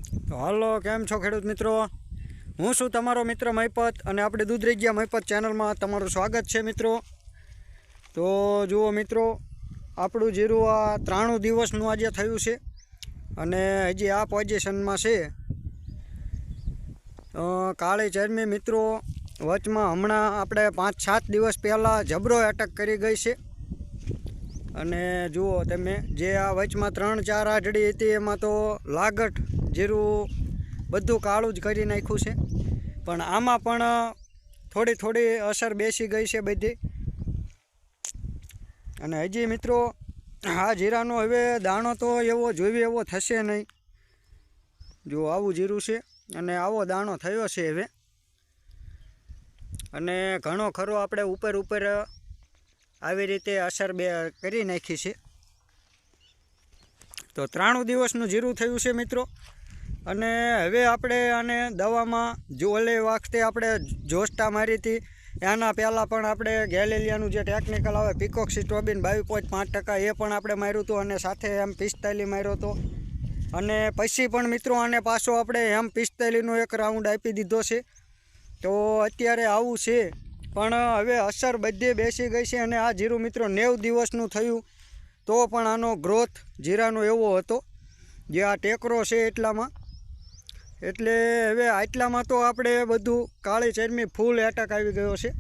તો હાલો, કેમ છો ખેડૂત મિત્રો? હું છું તમારો મિત્ર મહિપત અને આપણે દૂધરેજિયા મહિપત ચેનલમાં તમારું સ્વાગત છે મિત્રો. તો જુઓ મિત્રો, આપણું જીરું આ 93 દિવસનું આજે થયું છે અને હજી આ પોઝિશનમાં છે. કાળી ચરમી મિત્રો વચમાં હમણાં આપણે 5-7 દિવસ પહેલાં જબરો એટેક કરી ગઈ છે. અને જુઓ તમે, જે આ વચમાં 3-4 આઢડી હતી એમાં તો લાગટ જીરું બધું કાળું જ કરી નાખ્યું છે. પણ આમાં પણ થોડી અસર બેસી ગઈ છે બધી. અને હજી મિત્રો આ જીરાનો હવે દાણો તો એવો જોઈએ એવો થશે નહીં. જો આવું જીરું છે અને આવો દાણો થયો છે હવે. અને ઘણો ખરો આપણે ઉપર આવી રીતે અસર કરી નાખી છે. તો 93 દિવસનું જીરું થયું છે મિત્રો. અને હવે આપણે આને દવામાં જો ઓલે વખતે આપણે જોસ્ટા મારી હતી એના પહેલાં પણ આપણે ગેલેલિયાનું જે ટેકનિકલ આવે પિકોક્સિસ્ટ્રોબિન 22.5% એ પણ આપણે માર્યું હતું. અને સાથે M45 માર્યો હતો. અને પછી પણ મિત્રો આને પાછો આપણે M45નો એક રાઉન્ડ આપી દીધો છે. તો અત્યારે આવું છે. પણ હવે અસર બધે બેસી ગઈ છે. અને આ જીરું મિત્રો 90 દિવસનું થયું તો પણ આનો ગ્રોથ જીરાનો એવો હતો જે આ ટેકરો છે એટલામાં. એટલે હવે આટલામાં તો આપણે બધું કાળી ચરમી ફૂલ એટેક આવી ગયો છે.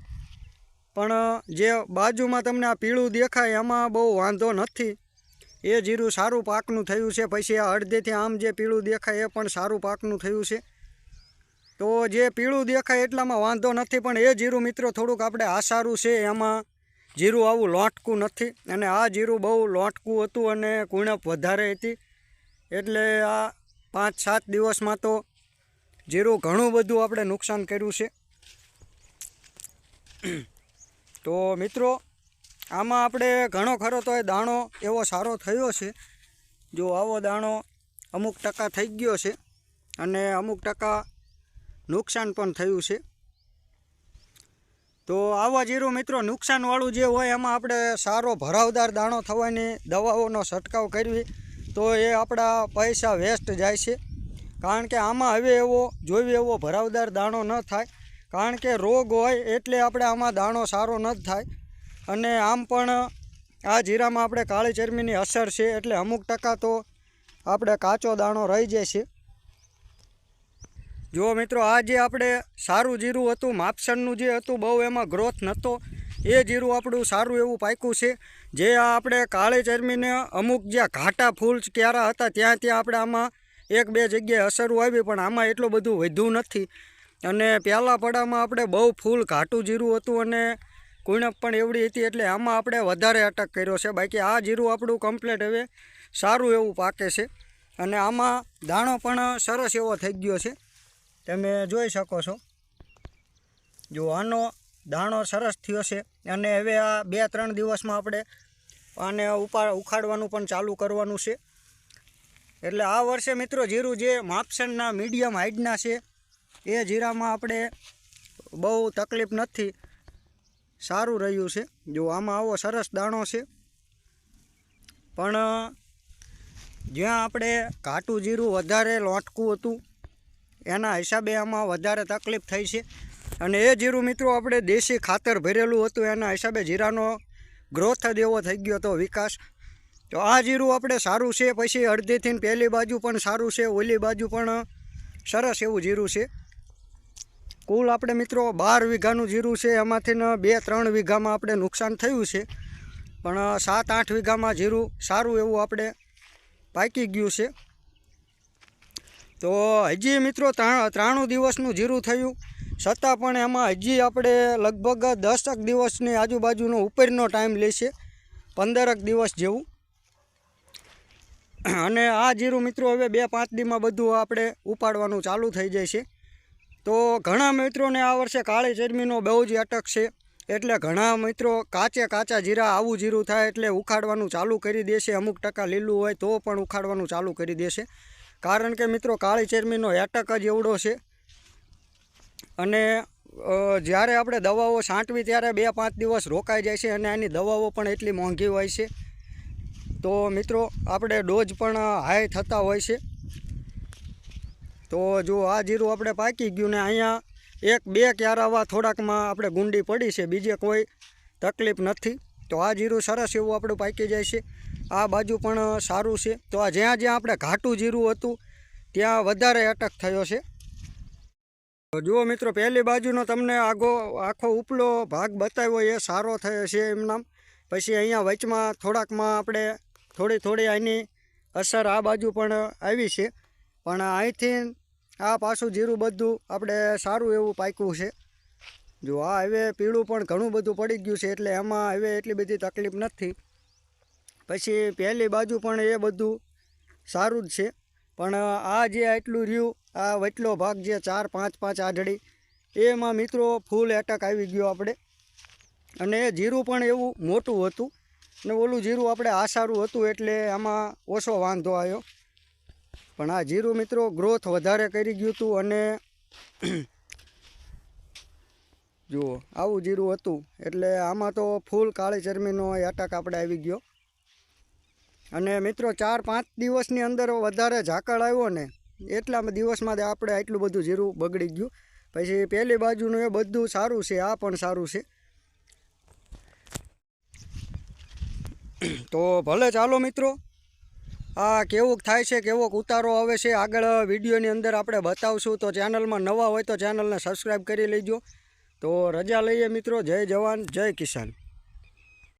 પણ જે બાજુમાં તમને આ પીળું દેખાય એમાં બહુ વાંધો નથી. એ જીરું સારું પાકનું થયું છે. પછી આ અડધેથી આમ જે પીળું દેખાય એ પણ સારું પાકનું થયું છે. તો જે પીળું દેખાય એટલામાં વાંધો નથી. પણ એ જીરું મિત્રો થોડુંક આપણે આસારું છે. એમાં જીરું આવું લોટકું નથી. અને આ જીરું બહુ લોટકું હતું અને કુણપ વધારે હતી. એટલે આ 5-7 દિવસમાં તો જીરું ઘણું બધું આપણે નુકસાન કર્યું છે. તો મિત્રો આમાં આપણે ઘણો ખરો તો એ દાણો એવો સારો થયો છે. જો આવો દાણો અમુક ટકા થઈ ગયો છે અને અમુક ટકા નુકસાન પણ થયું છે. તો આવા જીરું મિત્રો નુકસાનવાળું જે હોય એમાં આપણે સારો ભરાવદાર દાણો થવાની દવાઓનો છંટકાવ કરવી તો એ આપણા પૈસા વેસ્ટ જાય છે. કારણ કે આમાં હવે એવો જોઈએ એવો ભરાવદાર દાણો ન થાય. કારણ કે રોગ હોય એટલે આપણે આમાં દાણો સારો ન થાય. અને આમ પણ આ જીરામાં આપણે કાળી ચરમીની અસર છે એટલે અમુક ટકા તો આપણે કાચો દાણો રહી જાય છે. જો મિત્રો આ જે આપણે સારું જીરું હતું, માપસરનું જે હતું, બહુ એમાં ગ્રોથ નહોતો, એ જીરું આપણું સારું એવું પાક્યું છે. જે આ આપણે કાળી ચરમીને અમુક જ્યાં ઘાટા ફૂલ ક્યારા હતા ત્યાં આપણે આમાં 1-2 જગ્યાએ અસરો આવી. પણ આમાં એટલું બધું વધ્યું નથી. અને પહેલાં પડામાં આપણે બહુ ફૂલ ઘાટું જીરું હતું અને કુણપ પણ એવડી હતી એટલે આમાં આપણે વધારે અટક કર્યો છે. બાકી આ જીરું આપણું કમ્પ્લીટ હવે સારું એવું પાકે છે. અને આમાં દાણો પણ સરસ એવો થઈ ગયો છે, તમે જોઈ શકો છો. જો આનો દાણો સરસ થયો છે. અને હવે આ 2-3 દિવસમાં આપણે આને ઉખાડવાનું પણ ચાલુ કરવાનું છે. એટલે આ વર્ષે મિત્રો જીરું જે માપસરના મીડિયમ હાઇટના છે એ જીરામાં આપણે બહુ તકલીફ નથી, સારું રહ્યું છે. જો આમાં આવો સરસ દાણો છે. પણ જ્યાં આપણે ઘાટું જીરું વધારે લોટકું હતું એના હિસાબે આમાં વધારે તકલીફ થઈ છે. અને એ જીરું મિત્રો આપણે દેશી ખાતર ભરેલું હતું એના હિસાબે જીરાનો ગ્રોથ જ એવો થઈ ગયો હતો, વિકાસ. તો આ જીરું આપણે સારું છે. પછી અડધેથી પહેલી બાજુ પણ સારું છે, ઓલી બાજુ પણ સરસ એવું જીરું છે. કુલ આપણે મિત્રો 12 વીઘાનું જીરું છે. એમાંથી 2-3 વીઘામાં આપણે નુકસાન થયું છે. પણ 7-8 વીઘામાં જીરું સારું એવું આપણે પાકી ગયું છે. તો હજી મિત્રો 93 દિવસનું જીરું થયું છતાં પણ એમાં હજી આપણે લગભગ 10 દિવસની આજુબાજુનો ઉપરનો ટાઈમ લેશે, 15 દિવસ જેવું. અને આ જીરું મિત્રો હવે 2-5 દીમાં બધું આપણે ઉપાડવાનું ચાલુ થઈ જાય છે. તો ઘણા મિત્રોને આ વર્ષે કાળી ચરમીનો બહુ જ અટક છે. એટલે ઘણા મિત્રો કાચા જીરા આવું જીરું થાય એટલે ઉખાડવાનું ચાલુ કરી દેશે. અમુક ટકા લીલું હોય તો પણ ઉખાડવાનું ચાલુ કરી દેશે. કારણ કે મિત્રો કાળી ચરમીનો એટક જ એવડો છે. અને જ્યારે આપણે દવાઓ છાંટવી ત્યારે 2-5 દિવસ રોકાઈ જાય છે. અને આની દવાઓ પણ એટલી મોંઘી હોય છે. તો મિત્રો આપણે ડોઝ પણ હાઈ થતા હોય છે. તો જો આ જીરું આપણે પાકી ગયું ને અહીંયા 1-2 ક્યારાવા થોડાકમાં આપણે ગુંડી પડી છે, બીજે કોઈ તકલીફ નથી. તો આ જીરું સરસ એવું આપણું પાકી જાય છે. આ બાજુ પણ સારું છે. તો આ જ્યાં જ્યાં આપણે ઘાટું જીરું હતું ત્યાં વધારે અટક થયો છે. તો જુઓ મિત્રો, પહેલી બાજુનો તમને આખો ઉપલો ભાગ બતાવ્યો એ સારો થયો છે એમનામ. પછી અહીંયા વચમાં થોડાકમાં આપણે થોડી આની અસર આ બાજુ પણ આવી છે. પણ અહીંથી આ પાછું જીરું બધું આપણે સારું એવું પાક્યું છે. જો આ હવે પીળું પણ ઘણું બધું પડી ગયું છે, એટલે એમાં હવે એટલી બધી તકલીફ નથી. પછી પહેલી બાજુ પણ એ બધું સારું જ છે. પણ આ જે આટલું રહ્યું, આ વચલો ભાગ જે 4-5 આઢળી, એમાં મિત્રો ફૂલ એટક આવી ગયો આપણે. અને એ જીરું પણ એવું મોટું હતું ને ઓલું જીરું આપણે આસારું હતું એટલે આમાં ઓછો વાંધો આવ્યો. પણ આ જીરું મિત્રો ગ્રોથ વધારે કરી ગયું હતું. અને જુઓ આવું જીરું હતું એટલે આમાં તો ફૂલ કાળી ચરમીનો એટક આપણે આવી ગયો. અને મિત્રો 4-5 દિવસની અંદર વધારે ઝાકળ આવ્યો ને એટલા દિવસમાં આપણે આટલું બધું જીરું બગડી ગયું. પછી પહેલી બાજુનું એ બધું સારું છે, આ પણ સારું છે. તો ભલે ચાલો મિત્રો, આ કેવું થાય છે, કેવો ઉતારો આવે છે આગળ વિડીયોની અંદર આપણે બતાવશું. તો ચેનલમાં નવા હોય તો ચેનલને સબસ્ક્રાઈબ કરી લેજો. તો રજા લઈએ મિત્રો. જય જવાન જય કિસાન.